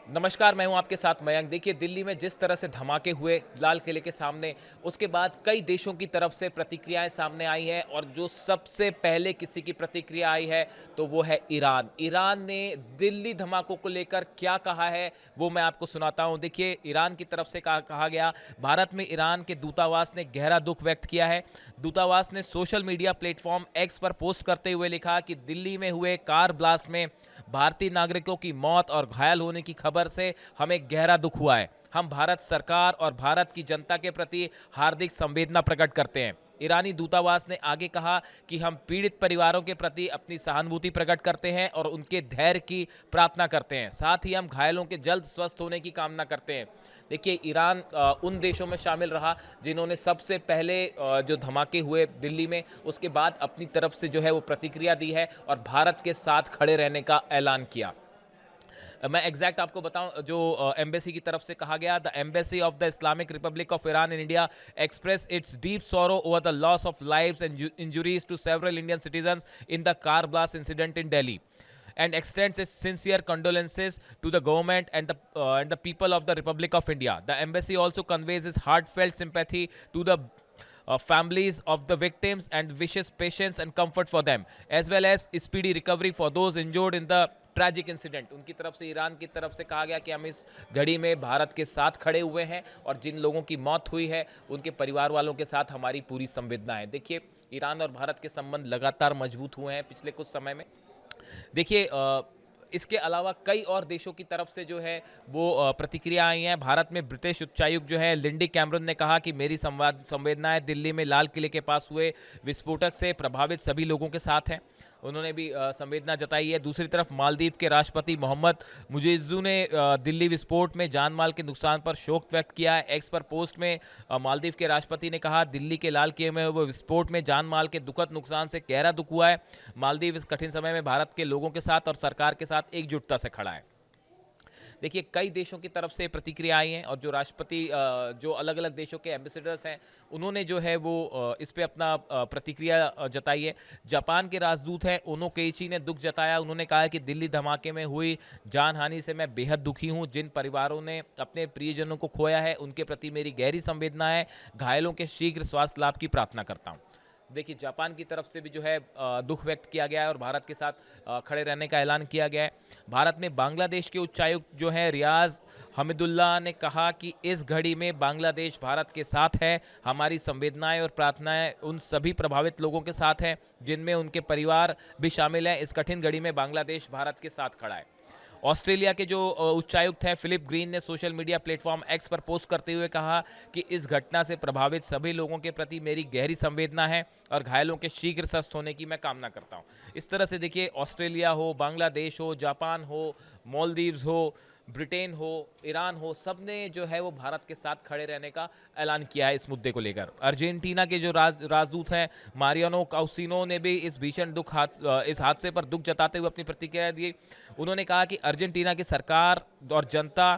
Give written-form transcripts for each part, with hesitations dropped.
नमस्कार, मैं हूं आपके साथ मयंक। देखिए, दिल्ली में जिस तरह से धमाके हुए लाल किले के सामने, उसके बाद कई देशों की तरफ से प्रतिक्रियाएं सामने आई हैं और जो सबसे पहले किसी की प्रतिक्रिया आई है तो वो है ईरान। ईरान ने दिल्ली धमाकों को लेकर क्या कहा है वो मैं आपको सुनाता हूं। देखिए, ईरान की तरफ से कहा गया, भारत में ईरान के दूतावास ने गहरा दुख व्यक्त किया है। दूतावास ने सोशल मीडिया प्लेटफॉर्म एक्स पर पोस्ट करते हुए लिखा कि दिल्ली में हुए कार ब्लास्ट में भारतीय नागरिकों की मौत और घायल होने की खबर से हमें गहरा दुख हुआ है। हम भारत सरकार और भारत की जनता के प्रति हार्दिक संवेदना प्रकट करते हैं। ईरानी दूतावास ने आगे कहा कि हम पीड़ित परिवारों के प्रति अपनी सहानुभूति प्रकट करते हैं और उनके धैर्य की प्रार्थना करते हैं। साथ ही हम घायलों के जल्द स्वस्थ होने की कामना करते हैं। देखिए, ईरान उन देशों में शामिल रहा जिन्होंने सबसे पहले जो धमाके हुए दिल्ली में, उसके बाद अपनी तरफ से जो है वो प्रतिक्रिया दी है और भारत के साथ खड़े रहने का ऐलान किया। मैं एग्जैक्ट आपको बताऊं, जो एम्बेसी की तरफ से कहा गया, the embassy of the Islamic Republic of Iran in India expresses its deep sorrow over the loss of lives and injuries to several Indian citizens in the car blast incident in Delhi and extends its sincere condolences to the government and the people of the Republic of India. The embassy also conveys its heartfelt sympathy to the families of the victims and wishes patience and comfort for them, as well as speedy recovery for those injured in the tragic incident. उनकी तरफ से, Iran की तरफ से कहा गया कि हम इस घड़ी में भारत के साथ खड़े हुए हैं और जिन लोगों की मौत हुई है उनके परिवार वालों के साथ हमारी पूरी संवेदना है। देखिए, ईरान और भारत के संबंध लगातार मजबूत हुए हैं पिछले कुछ समय में। देखिए, इसके अलावा कई और देशों की तरफ से जो है वो प्रतिक्रिया आई हैं। भारत में ब्रिटिश उच्चायुक्त जो है लिंडी कैमरन ने कहा कि मेरी संवेदनाएं दिल्ली में लाल किले के पास हुए विस्फोटक से प्रभावित सभी लोगों के साथ हैं। उन्होंने भी संवेदना जताई है। दूसरी तरफ मालदीव के राष्ट्रपति मोहम्मद मुइज़्ज़ू ने दिल्ली विस्फोट में जान माल के नुकसान पर शोक व्यक्त किया है। एक्स पर पोस्ट में मालदीव के राष्ट्रपति ने कहा, दिल्ली के लाल किले में हुए विस्फोट में जान माल के दुखद नुकसान से गहरा दुख हुआ है। मालदीव इस कठिन समय में भारत के लोगों के साथ और सरकार के साथ एकजुटता से खड़ा है। देखिए, कई देशों की तरफ से प्रतिक्रिया आई हैं और जो राष्ट्रपति, जो अलग अलग देशों के एम्बेसडर्स हैं, उन्होंने जो है वो इस पे अपना प्रतिक्रिया जताई है। जापान के राजदूत हैं ओनो केइची ने दुख जताया। उन्होंने कहा है कि दिल्ली धमाके में हुई जानहानि से मैं बेहद दुखी हूं। जिन परिवारों ने अपने प्रियजनों को खोया है उनके प्रति मेरी गहरी संवेदना है। घायलों के शीघ्र स्वास्थ्य लाभ की प्रार्थना करता हूं। देखिए, जापान की तरफ से भी जो है दुख व्यक्त किया गया है और भारत के साथ खड़े रहने का ऐलान किया गया है। भारत में बांग्लादेश के उच्चायुक्त जो है रियाज हमिदुल्लाह ने कहा कि इस घड़ी में बांग्लादेश भारत के साथ है। हमारी संवेदनाएं और प्रार्थनाएं उन सभी प्रभावित लोगों के साथ हैं जिनमें उनके परिवार भी शामिल हैं। इस कठिन घड़ी में बांग्लादेश भारत के साथ खड़ा है। ऑस्ट्रेलिया के जो उच्चायुक्त हैं फिलिप ग्रीन ने सोशल मीडिया प्लेटफॉर्म एक्स पर पोस्ट करते हुए कहा कि इस घटना से प्रभावित सभी लोगों के प्रति मेरी गहरी संवेदना है और घायलों के शीघ्र स्वस्थ होने की मैं कामना करता हूं। इस तरह से देखिए, ऑस्ट्रेलिया हो, बांग्लादेश हो, जापान हो, मालदीव्स हो, ब्रिटेन हो, ईरान हो, सब ने जो है वो भारत के साथ खड़े रहने का ऐलान किया है इस मुद्दे को लेकर। अर्जेंटीना के जो राजदूत हैं मारियानो काउसिनो ने भी इस भीषण इस हादसे पर दुख जताते हुए अपनी प्रतिक्रिया दी। उन्होंने कहा कि अर्जेंटीना की सरकार और जनता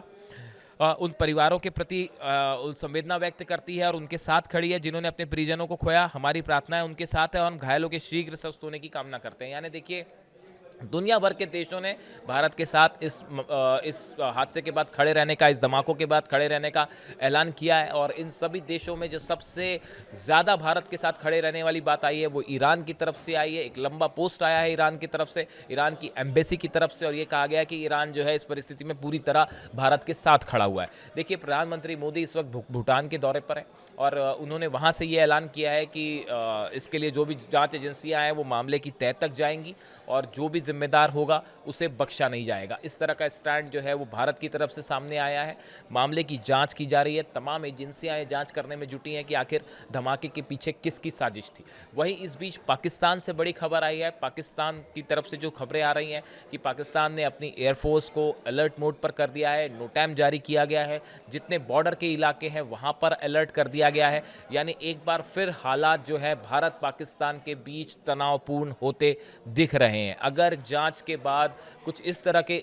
उन परिवारों के प्रति संवेदना व्यक्त करती है और उनके साथ खड़ी है जिन्होंने अपने परिजनों को खोया। हमारी प्रार्थनाएं उनके साथ है और हम घायलों के शीघ्र स्वस्थ होने की कामना करते हैं। यानी देखिए, दुनिया भर के देशों ने भारत के साथ इस हादसे के बाद खड़े रहने का, इस धमाकों के बाद खड़े रहने का ऐलान किया है। और इन सभी देशों में जो सबसे ज़्यादा भारत के साथ खड़े रहने वाली बात आई है वो ईरान की तरफ से आई है। एक लंबा पोस्ट आया है ईरान की तरफ से, ईरान की एम्बेसी की तरफ से, और ये कहा गया कि ईरान जो है इस परिस्थिति में पूरी तरह भारत के साथ खड़ा हुआ है। देखिए, प्रधानमंत्री मोदी इस वक्त भूटान के दौरे पर है और उन्होंने वहाँ से ये ऐलान किया है कि इसके लिए जो भी जाँच एजेंसियाँ हैं वो मामले की तह तक जाएंगी और जो भी जिम्मेदार होगा उसे बख्शा नहीं जाएगा। इस तरह का स्टैंड जो है वो भारत की तरफ से सामने आया है। मामले की जांच की जा रही है। तमाम एजेंसियां ये जांच करने में जुटी हैं कि आखिर धमाके के पीछे किसकी साजिश थी। वहीं इस बीच पाकिस्तान से बड़ी खबर आई है। पाकिस्तान की तरफ से जो खबरें आ रही हैं कि पाकिस्तान ने अपनी एयरफोर्स को अलर्ट मोड पर कर दिया है। नो टाइम जारी किया गया है। जितने बॉर्डर के इलाके हैं वहाँ पर अलर्ट कर दिया गया है। यानी एक बार फिर हालात जो है भारत पाकिस्तान के बीच तनावपूर्ण होते दिख रहे हैं। अगर जांच के बाद कुछ इस तरह के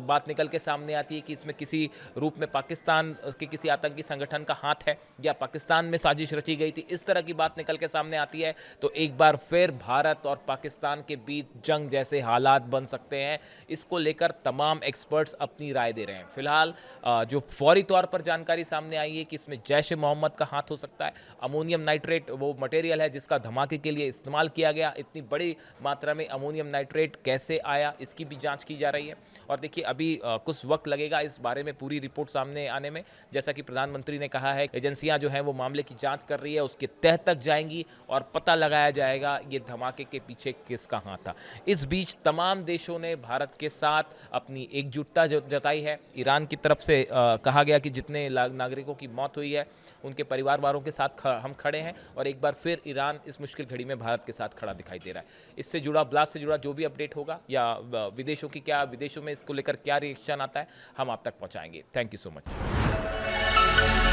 बात निकल के सामने आती है कि इसमें किसी रूप में पाकिस्तान के किसी आतंकी संगठन का हाथ है या पाकिस्तान में साजिश रची गई थी, इस तरह की बात निकल के सामने आती है तो एक बार फिर भारत और पाकिस्तान के बीच जंग जैसे हालात बन सकते हैं। इसको लेकर तमाम एक्सपर्ट्स अपनी राय दे रहे हैं। फिलहाल जो फौरी तौर पर जानकारी सामने आई है कि इसमें जैश ए मोहम्मद का हाथ हो सकता है। अमोनियम नाइट्रेट वो मटेरियल है जिसका धमाके के लिए इस्तेमाल किया गया। इतनी बड़ी मात्रा में अमोनियम नाइट्रेट कैसे आया, इसकी भी जांच की जा रही है। और देखिए अभी कुछ वक्त लगेगा इस बारे में पूरी रिपोर्ट सामने आने में। जैसा कि प्रधानमंत्री ने कहा है, एजेंसियां जो हैं वो मामले की जांच कर रही है, उसके तह तक जाएंगी और पता लगाया जाएगा ये धमाके के पीछे किसका हाथ था। इस बीच तमाम देशों ने भारत के साथ अपनी एकजुटता जताई है। ईरान की तरफ से कहा गया कि जितने नागरिकों की मौत हुई है उनके परिवार वालों के साथ हम खड़े हैं और एक बार फिर ईरान इस मुश्किल घड़ी में भारत के साथ खड़ा दिखाई दे रहा है। इससे जुड़ा, ब्लास्ट से जुड़ा जो भी अपडेट होगा या विदेशों में इसको लेकर क्या रिएक्शन आता है, हम आप तक पहुंचाएंगे। Thank you so much.